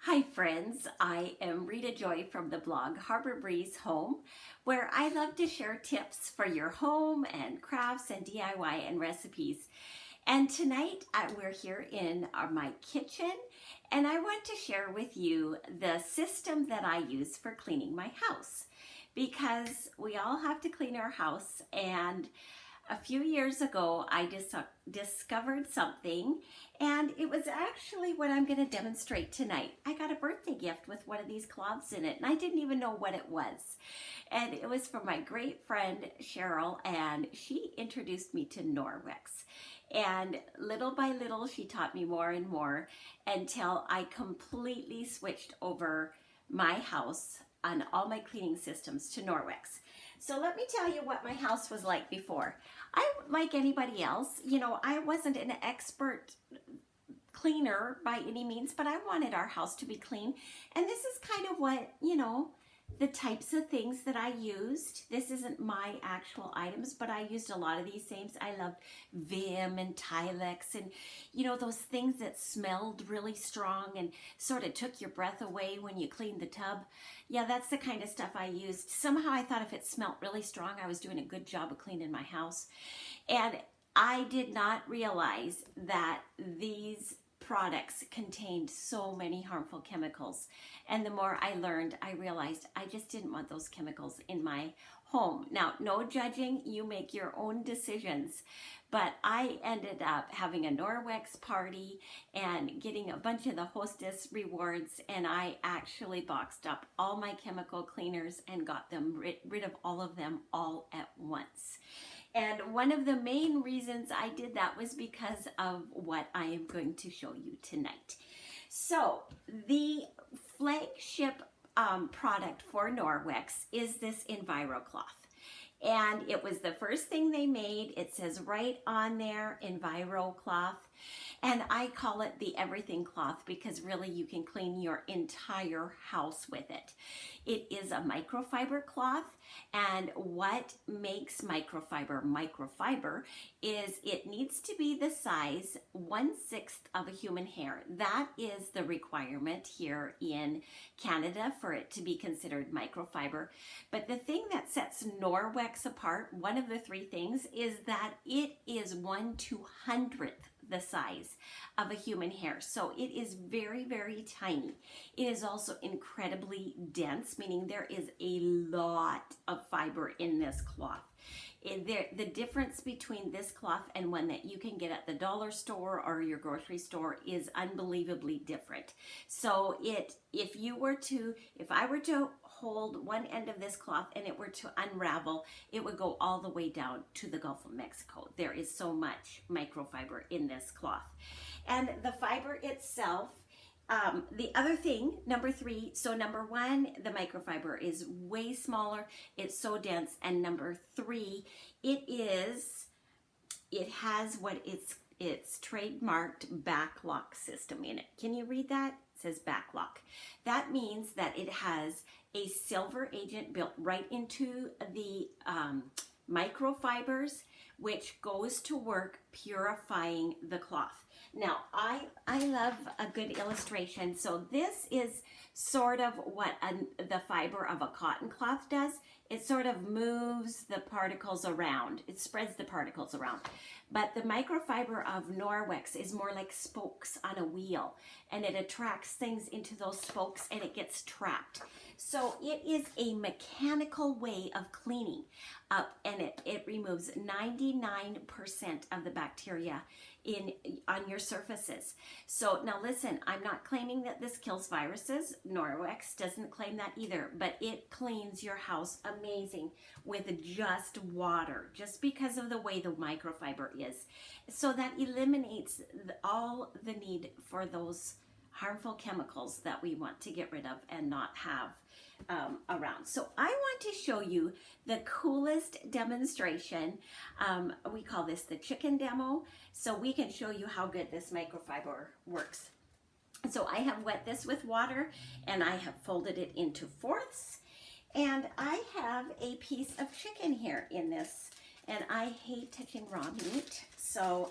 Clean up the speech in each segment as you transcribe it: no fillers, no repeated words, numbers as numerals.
Hi friends, I am Rita Joy from the blog Harbor Breeze Home, where I love to share tips for your home and crafts and DIY and recipes. And tonight we're here in my kitchen, and I want to share with you the system that I use for cleaning my house, because we all have to clean our house. And a few years ago, I discovered something, and it was actually what I'm going to demonstrate tonight. I got a birthday gift with one of these cloths in it, and I didn't even know what it was. And it was from my great friend Cheryl, and she introduced me to Norwex. And little by little, she taught me more and more until I completely switched over my house on all my cleaning systems to Norwex. So let me tell you what my house was like before. Like anybody else, I wasn't an expert cleaner by any means, but I wanted our house to be clean. And this is kind of what, the types of things that I used. This isn't my actual items, but I used a lot of these things. I loved Vim and Tilex and, those things that smelled really strong and sort of took your breath away when you cleaned the tub. Yeah, that's the kind of stuff I used. Somehow I thought if it smelled really strong, I was doing a good job of cleaning my house. And I did not realize that these products contained so many harmful chemicals. And the more I learned, I realized I just didn't want those chemicals in my home. Now, no judging, you make your own decisions. But I ended up having a Norwex party and getting a bunch of the hostess rewards, and I actually boxed up all my chemical cleaners and got them rid of all of them all at once. And one of the main reasons I did that was because of what I am going to show you tonight. So the flagship product for Norwex is this Enviro Cloth. And it was the first thing they made. It says right on there, Enviro Cloth. And I call it the everything cloth because really you can clean your entire house with it. It is a microfiber cloth, and what makes microfiber is it needs to be the size 1/6 of a human hair. That is the requirement here in Canada for it to be considered microfiber. But the thing that sets Norwex apart, one of the three things, is that it is 1/200th the size of a human hair. So it is very, very tiny. It is also incredibly dense, meaning there is a lot of fiber in this cloth. The difference between this cloth and one that you can get at the dollar store or your grocery store is unbelievably different. So if I were to hold one end of this cloth and it were to unravel, it would go all the way down to the Gulf of Mexico. There is so much microfiber in this cloth. And the fiber itself, the other thing, number 3, so number 1, the microfiber is way smaller, it's so dense, and number 3, it has what it's trademarked backlock system in it. Can you read that? It says backlock. That means that it has a silver agent built right into the microfibers, which goes to work purifying the cloth. Now, I love a good illustration. So this is sort of what the fiber of a cotton cloth does. It sort of moves the particles around. It spreads the particles around. But the microfiber of Norwex is more like spokes on a wheel, and it attracts things into those spokes and it gets trapped. So it is a mechanical way of cleaning up, and it removes 99% of the bacteria on your surfaces. So now listen, I'm not claiming that this kills viruses. Norwex doesn't claim that either, but it cleans your house amazing with just water, just because of the way the microfiber is. So that eliminates all the need for those harmful chemicals that we want to get rid of and not have around. So I want to show you the coolest demonstration. We call this the chicken demo, so we can show you how good this microfiber works. So I have wet this with water, and I have folded it into fourths, and I have a piece of chicken here in this, and I hate touching raw meat, so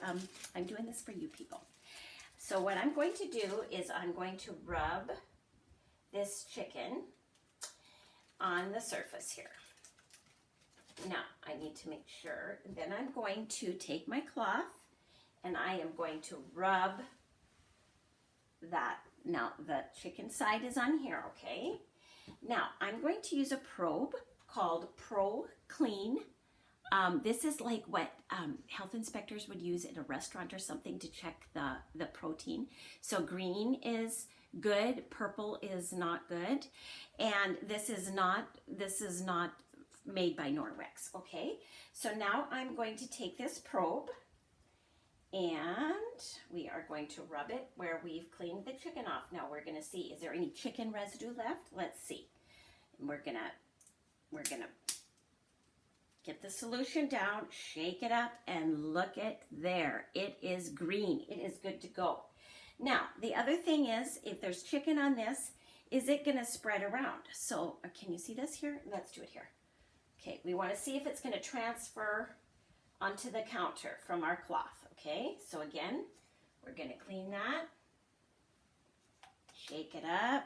I'm doing this for you people. So what I'm going to do is I'm going to rub this chicken on the surface here. Now, I need to make sure, then I'm going to take my cloth and I am going to rub that. Now, the chicken side is on here, okay? Now, I'm going to use a probe called Pro Clean. This is like what health inspectors would use at a restaurant or something to check the protein. So green is good, purple is not good, and this is not made by Norwex, okay? So now I'm going to take this probe and we are going to rub it where we've cleaned the chicken off. Now we're gonna see, is there any chicken residue left? Let's see. And we're gonna get the solution down, shake it up, and look at there. It is green. It is good to go. Now, the other thing is, if there's chicken on this, is it gonna spread around? So, can you see this here? Let's do it here. Okay, we wanna see if it's gonna transfer onto the counter from our cloth, okay? So again, we're gonna clean that, shake it up,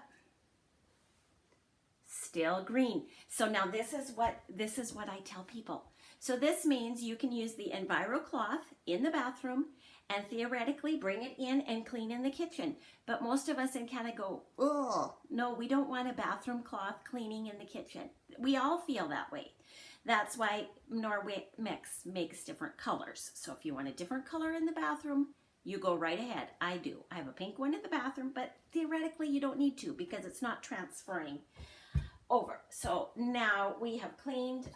still green. So now this is what I tell people. So this means you can use the Enviro Cloth in the bathroom and theoretically bring it in and clean in the kitchen. But most of us in Canada go, oh, no, we don't want a bathroom cloth cleaning in the kitchen. We all feel that way. That's why Norwex makes different colors. So if you want a different color in the bathroom, you go right ahead. I do. I have a pink one in the bathroom, but theoretically you don't need to because it's not transferring over. So now we have cleaned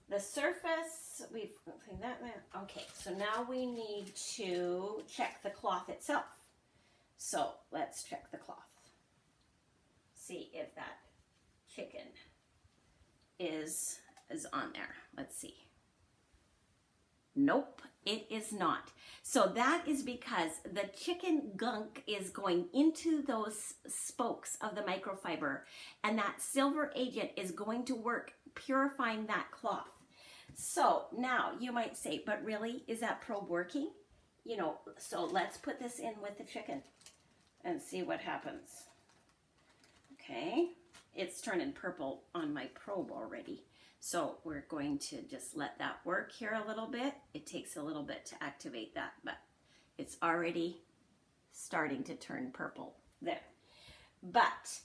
the surface. We've cleaned that. Okay, so now we need to check the cloth itself. So let's check the cloth. See if that chicken is on there. Let's see. Nope, it is not. So that is because the chicken gunk is going into those spokes of the microfiber, and that silver agent is going to work purifying that cloth. So now you might say, but really, is that probe working? You know, so let's put this in with the chicken and see what happens. Okay, it's turning purple on my probe already. So we're going to just let that work here a little bit. It takes a little bit to activate that, but it's already starting to turn purple there. But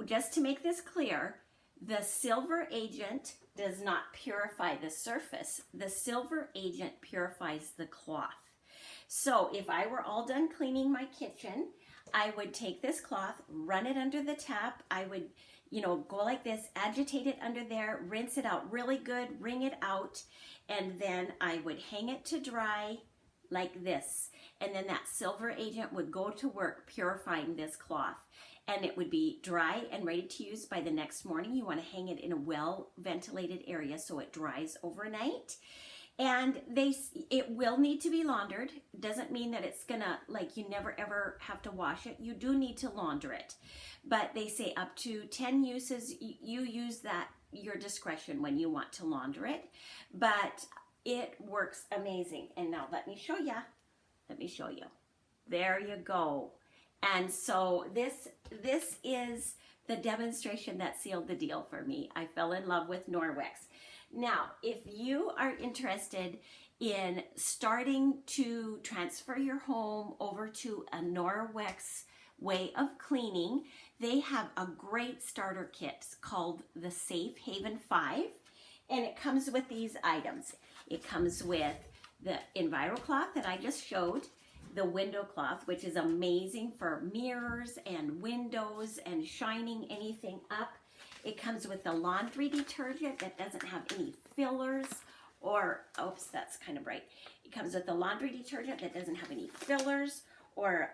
just to make this clear, the silver agent does not purify the surface. The silver agent purifies the cloth. So if I were all done cleaning my kitchen, I would take this cloth, run it under the tap. I would, go like this, agitate it under there, rinse it out really good, wring it out, and then I would hang it to dry like this. And then that silver agent would go to work purifying this cloth. And it would be dry and ready to use by the next morning. You want to hang it in a well-ventilated area so it dries overnight. And it will need to be laundered. Doesn't mean that it's gonna, you never ever have to wash it. You do need to launder it. But they say up to 10 uses, you use that, your discretion when you want to launder it. But it works amazing. And now let me show you. There you go. And so this is the demonstration that sealed the deal for me. I fell in love with Norwex. Now, if you are interested in starting to transfer your home over to a Norwex way of cleaning, they have a great starter kit called the Safe Haven 5, and it comes with these items. It comes with the Enviro Cloth that I just showed, the window cloth, which is amazing for mirrors and windows and shining anything up. It comes with the laundry detergent that doesn't have any fillers or, oops, that's kind of bright. It comes with the laundry detergent that doesn't have any fillers or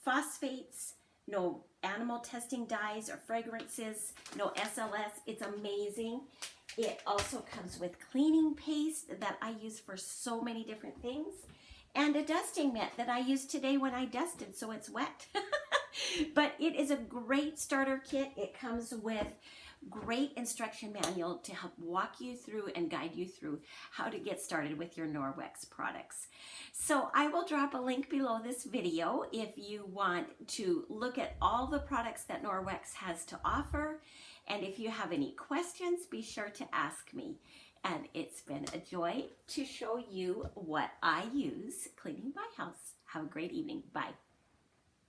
phosphates, no animal testing dyes or fragrances, no SLS. It's amazing. It also comes with cleaning paste that I use for so many different things, and a dusting mitt that I used today when I dusted, so it's wet. But it is a great starter kit. It comes with great instruction manual to help walk you through and guide you through how to get started with your Norwex products. So I will drop a link below this video if you want to look at all the products that Norwex has to offer. And if you have any questions, be sure to ask me. And it's been a joy to show you what I use cleaning my house. Have a great evening. Bye.